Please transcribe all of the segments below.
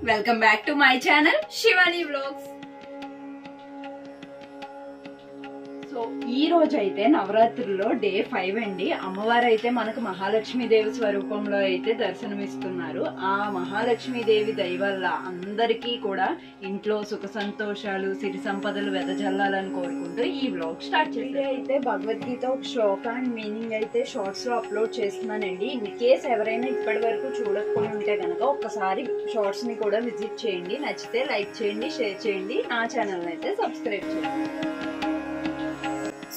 Welcome back to my channel Shivani Vlogs. So ఈ రోజు అయితే నవరాత్రుల్లో డే 5 అండి. అమ్మవారు అయితే మనకు మహాలక్ష్మీదేవి స్వరూపంలో అయితే దర్శనమిస్తున్నారు. ఆ మహాలక్ష్మీదేవి దయ వల్ల అందరికీ కూడా ఇంట్లో సుఖ సంతోషాలు సిరి సంపదలు వెదజల్లాలని కోరుకుంటూ ఈ వ్లాగ్ స్టార్ట్ చేశాను. అయితే భగవద్గీత ఒక శ్లోక అండ్ మీనింగ్ అయితే షార్ట్స్ లో అప్లోడ్ చేస్తున్నానండి. ఇన్ కేస్ ఎవరైనా ఇప్పటి వరకు చూడకపోయి ఉంటే కనుక ఒక్కసారి షార్ట్స్ ని కూడా విజిట్ చేయండి. నచ్చితే లైక్ చేయండి, షేర్ చేయండి, నా ఛానల్ అయితే సబ్స్క్రైబ్ చేయండి.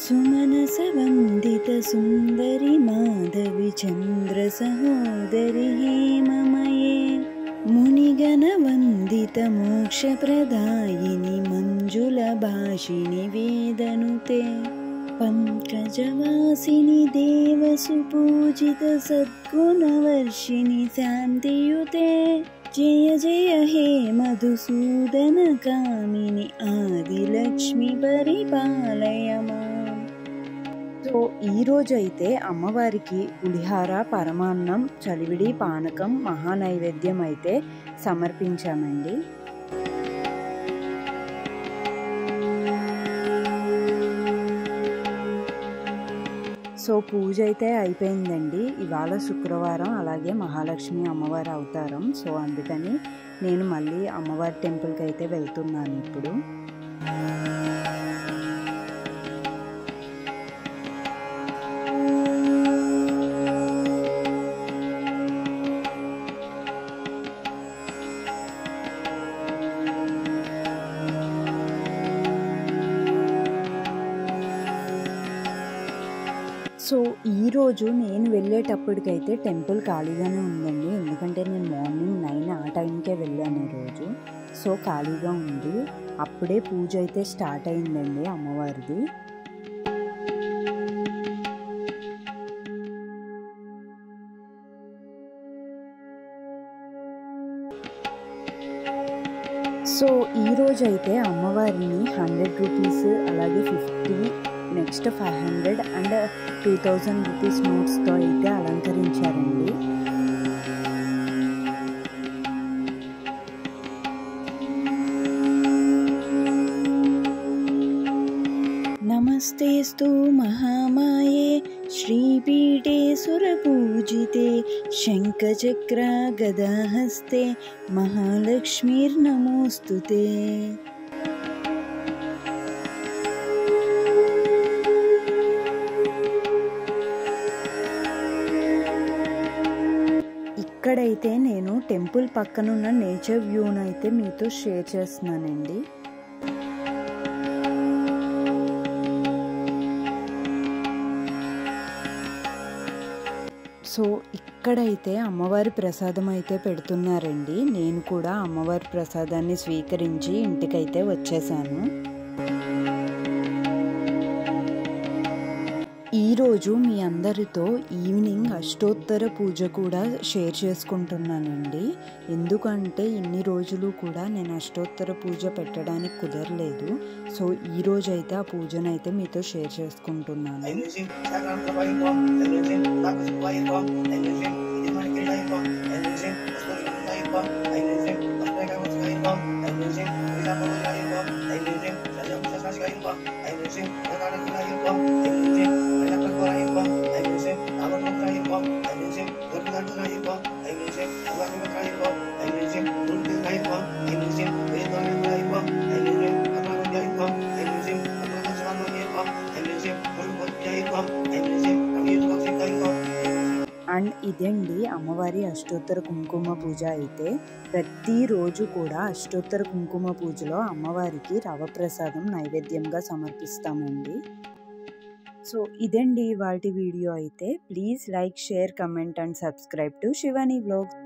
सुमनस वंदित सुंदरी माधवी चंद्र सहोदरी हेममये मुनिगण वंदित मोक्ष प्रदायिनी मंजुल भाषिणी वेदनुते पंकजवासिनी देव सुपूजित सद्गुणवर्षिणी शांतियुते जय जय हे मधुसूदन कामिनी आदिलक्ष्मी परिपालय मां. సో ఈ రోజు అయితే అమ్మవారికి పులిహార, పరమాన్నం, చలివిడి, పానకం, మహానైవేద్యం అయితే సమర్పించామండి. సో పూజ అయితే అయిపోయిందండి. ఇవాళ శుక్రవారం, అలాగే మహాలక్ష్మి అమ్మవారి అవతారం. సో అందుకని నేను మళ్ళీ అమ్మవారి టెంపుల్కి అయితే వెళ్తున్నాను ఇప్పుడు. సో ఈరోజు నేను వెళ్ళేటప్పటికైతే టెంపుల్ ఖాళీగానే ఉందండి. ఎందుకంటే నేను మార్నింగ్ 9 ఆ టైంకే వెళ్ళాను ఈరోజు. సో ఖాళీగా ఉంది. అప్పుడే పూజ అయితే స్టార్ట్ అయిందండి అమ్మవారిది. సో ఈరోజు అయితే అమ్మవారిని 100 రూపీస్, అలాగే 50, నెక్స్ట్ 500 అండ్ 2000 రూపీస్ నోట్స్తో అయితే అలంకరించారండి. నమస్తేస్తు మహామాయే శ్రీపీఠే సురపూజితే శంఖచక్ర గదాహస్తే మహాలక్ష్మీర్నమోస్తుతే. ఇక్కడైతే నేను టెంపుల్ పక్కనున్న నేచర్ వ్యూను అయితే మీతో షేర్ చేస్తున్నానండి. సో ఇక్కడైతే అమ్మవారి ప్రసాదం అయితే పెడుతున్నారండి. నేను కూడా అమ్మవారి ప్రసాదాన్ని స్వీకరించి ఇంటికైతే వచ్చేసాను. ఈరోజు మీ అందరితో ఈవినింగ్ అష్టోత్తర పూజ కూడా షేర్ చేసుకుంటున్నానండి. ఎందుకంటే ఇన్ని రోజులు కూడా నేను అష్టోత్తర పూజ పెట్టడానికి కుదరలేదు. సో ఈరోజు అయితే ఆ పూజను అయితే మీతో షేర్ చేసుకుంటున్నాను. అండ్ ఇదండి అమ్మవారి అష్టోత్తర కుంకుమ పూజ అయితే. ప్రతిరోజు కూడా అష్టోత్తర కుంకుమ పూజలో అమ్మవారికి రవ ప్రసాదం నైవేద్యంగా సమర్పిస్తామండి. సో ఇదండి ఇవాల్టి వీడియో అయితే. Please like, share, comment and subscribe to Shivani vlogs.